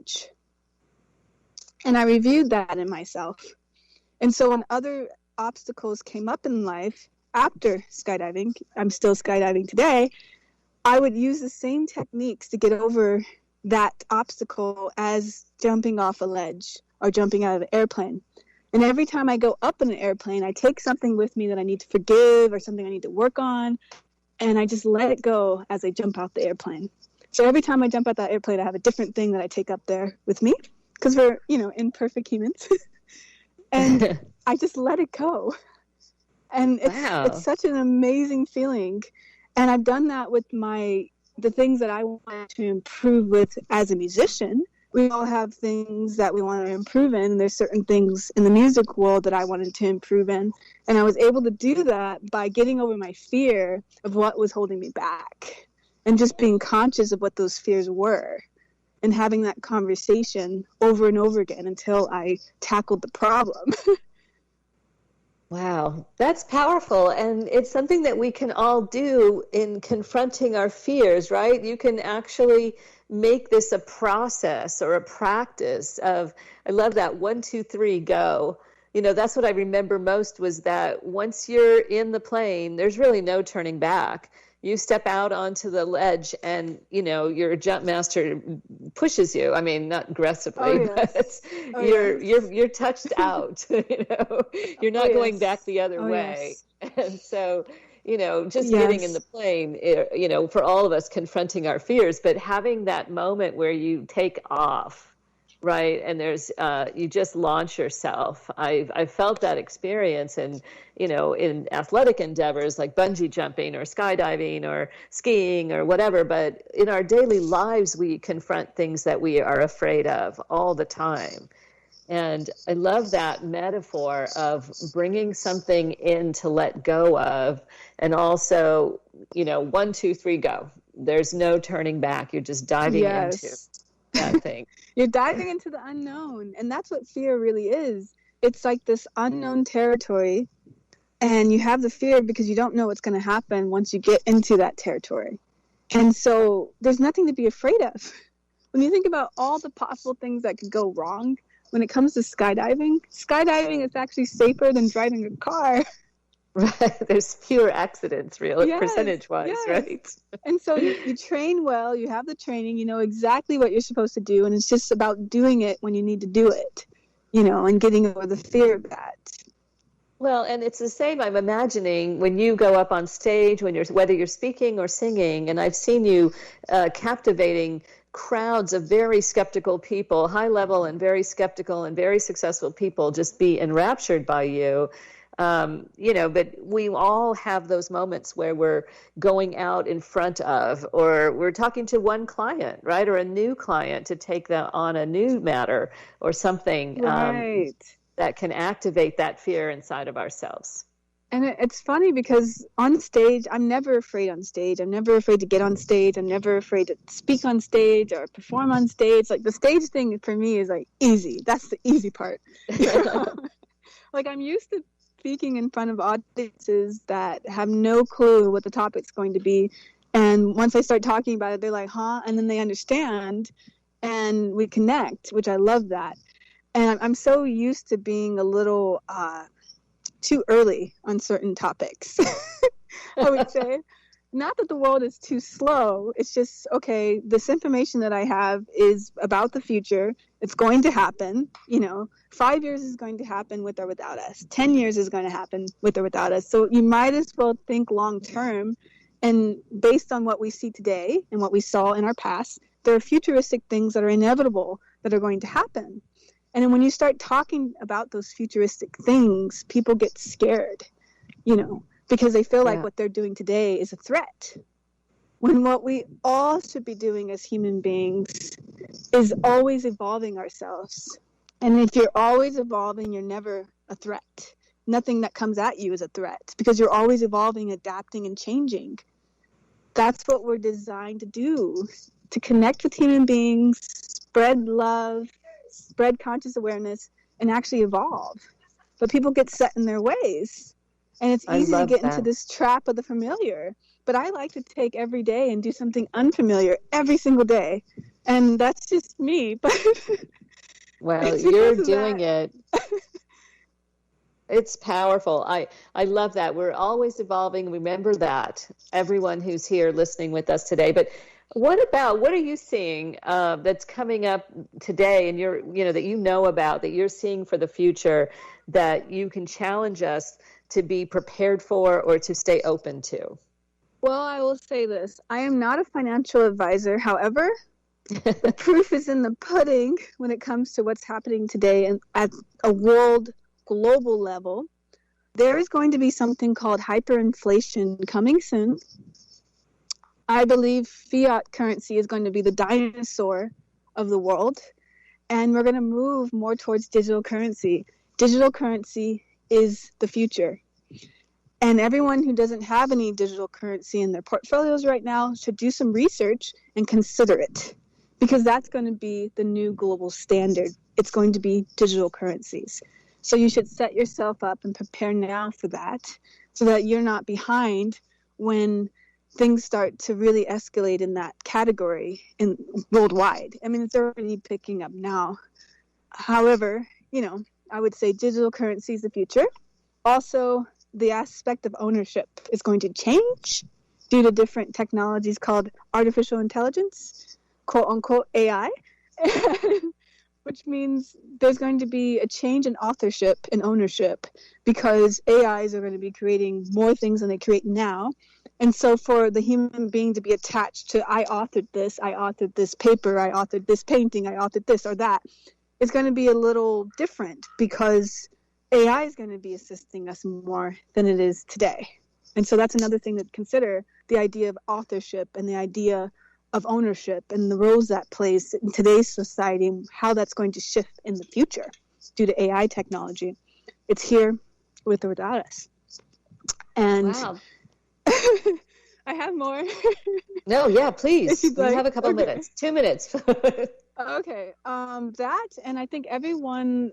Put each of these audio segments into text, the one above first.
ledge. And I reviewed that in myself. And so when other obstacles came up in life after skydiving, I'm still skydiving today, I would use the same techniques to get over that obstacle as jumping off a ledge or jumping out of an airplane. And every time I go up in an airplane, I take something with me that I need to forgive or something I need to work on, and I just let it go as I jump out the airplane. So every time I jump out that airplane, I have a different thing that I take up there with me, because we're, imperfect humans. And I just let it go. And it's such an amazing feeling. And I've done that with the things that I want to improve with as a musician. We all have things that we want to improve in. There's certain things in the music world that I wanted to improve in. And I was able to do that by getting over my fear of what was holding me back and just being conscious of what those fears were and having that conversation over and over again until I tackled the problem. Wow, that's powerful. And it's something that we can all do in confronting our fears, right? You can actually make this a process or a practice of, I love that, 1, 2, 3, go. That's what I remember most, was that once you're in the plane, there's really no turning back. You step out onto the ledge and, your jump master pushes you. I mean, not aggressively, but you're touched out, you're not going back the other way. Yes. And so, just getting in the plane, for all of us confronting our fears, but having that moment where you take off, right? And there's, you just launch yourself. I've felt that experience in athletic endeavors like bungee jumping or skydiving or skiing or whatever. But in our daily lives, we confront things that we are afraid of all the time. And I love that metaphor of bringing something in to let go of, and also, 1, 2, 3, go. There's no turning back. You're just diving into that thing. You're diving into the unknown. And that's what fear really is. It's like this unknown territory, and you have the fear because you don't know what's going to happen once you get into that territory. And so there's nothing to be afraid of. When you think about all the possible things that could go wrong, when it comes to skydiving is actually safer than driving a car. Right. There's fewer accidents, percentage-wise, right? And so you train well, you have the training, you know exactly what you're supposed to do, and it's just about doing it when you need to do it, and getting over the fear of that. Well, and it's the same, I'm imagining, when you go up on stage, whether you're speaking or singing, and I've seen you captivating crowds of very skeptical people, high level and very skeptical and very successful people just be enraptured by you. But we all have those moments where we're going out in front of, or we're talking to one client, right? Or a new client to take them on a new matter or something that can activate that fear inside of ourselves. And it's funny because on stage, I'm never afraid on stage. I'm never afraid to get on stage. I'm never afraid to speak on stage or perform on stage. Like the stage thing for me is like easy. That's the easy part. Like I'm used to speaking in front of audiences that have no clue what the topic's going to be. And once I start talking about it, they're like, huh? And then they understand and we connect, which I love that. And I'm so used to being a little too early on certain topics, I would say. Not that the world is too slow. It's just, okay, this information that I have is about the future. It's going to happen. 5 years is going to happen with or without us. 10 years is going to happen with or without us. So you might as well think long term. And based on what we see today and what we saw in our past, there are futuristic things that are inevitable that are going to happen. And then when you start talking about those futuristic things, people get scared, because they feel like what they're doing today is a threat. When what we all should be doing as human beings is always evolving ourselves. And if you're always evolving, you're never a threat. Nothing that comes at you is a threat because you're always evolving, adapting, and changing. That's what we're designed to do, to connect with human beings, spread love, spread conscious awareness, and actually evolve. But people get set in their ways. And it's easy to get into this trap of the familiar. But I like to take every day and do something unfamiliar every single day. And that's just me, but Well, it's you're because of doing that. it. It's powerful. I love that. We're always evolving. Remember that, everyone who's here listening with us today. But what are you seeing that's coming up today, and that you know about, that you're seeing for the future, that you can challenge us to be prepared for or to stay open to? Well, I will say this. I am not a financial advisor. However, the proof is in the pudding when it comes to what's happening today and at a global level. There is going to be something called hyperinflation coming soon. I believe fiat currency is going to be the dinosaur of the world, and we're going to move more towards digital currency. Digital currency is the future. And everyone who doesn't have any digital currency in their portfolios right now should do some research and consider it, because that's going to be the new global standard. It's going to be digital currencies. So you should set yourself up and prepare now for that, so that you're not behind when things start to really escalate in that category worldwide. I mean, it's already picking up now. However, I would say digital currency is the future. Also, the aspect of ownership is going to change due to different technologies called artificial intelligence, quote unquote AI, which means there's going to be a change in authorship and ownership, because AIs are going to be creating more things than they create now. And so for the human being to be attached to, I authored this paper, I authored this painting, I authored this or that, it's going to be a little different, because AI is going to be assisting us more than it is today. And so that's another thing to consider, the idea of authorship and the idea of ownership and the roles that plays in today's society, and how that's going to shift in the future due to AI technology. It's here with or without us. And Wow. I have more. No, yeah, please. If We like. have a couple Okay. minutes. 2 minutes. Okay. That, and I think everyone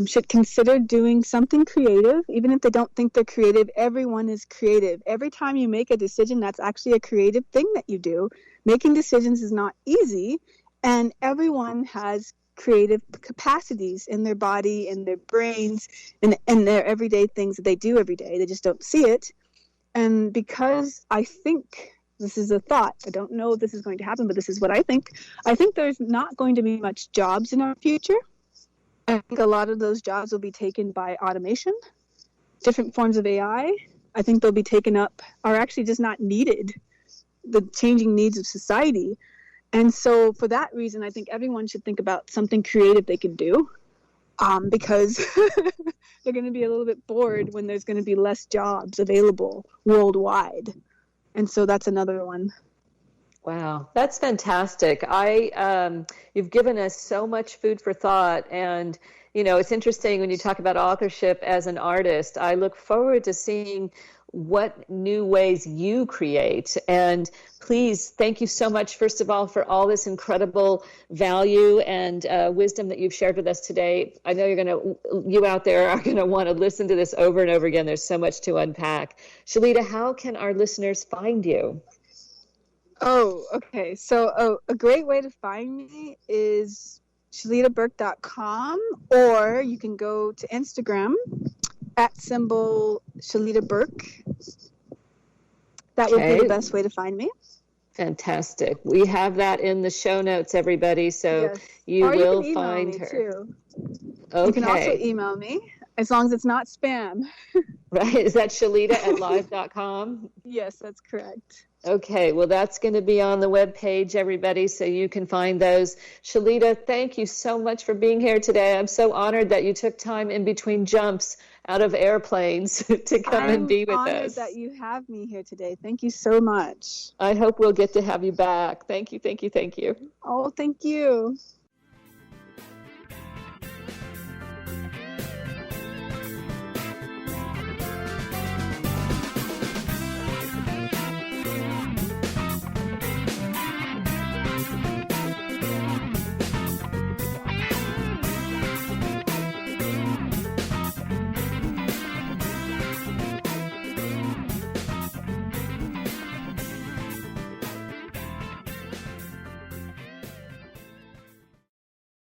should consider doing something creative, even if they don't think they're creative. Everyone is creative. Every time you make a decision, that's actually a creative thing that you do. Making decisions is not easy, and everyone has creative capacities in their body, in their brains, and their everyday things that they do every day. They just don't see it. And because I think, this is a thought, I don't know if this is going to happen, but this is what I think there's not going to be much jobs in our future. I think a lot of those jobs will be taken by automation, different forms of AI. I think they'll be taken up, are actually just not needed, the changing needs of society. And so for that reason, I think everyone should think about something creative they can do, because they're going to be a little bit bored when there's going to be less jobs available worldwide. And so that's another one. Wow, that's fantastic. You've given us so much food for thought, and it's interesting when you talk about authorship as an artist. I look forward to seeing what new ways you create. And please, thank you so much, first of all, for all this incredible value and wisdom that you've shared with us today. I know you out there are going to want to listen to this over and over again. There's so much to unpack. Shelita, how can our listeners find you? Oh, okay. So a great way to find me is SHELITABURKE.com, or you can go to Instagram @ Shelita Burke. That would be the best way to find me. Fantastic. We have that in the show notes, everybody, so yes. you or will you can email find me her. Too. Okay. You can also email me, as long as it's not spam. Right. Is that Shelita@live.com? Yes, that's correct. Okay, well, that's going to be on the webpage, everybody, so you can find those. Shelita, thank you so much for being here today. I'm so honored that you took time in between jumps out of airplanes to come and be with us. I'm honored that you have me here today. Thank you so much. I hope we'll get to have you back. Thank you, thank you, thank you. Oh, thank you.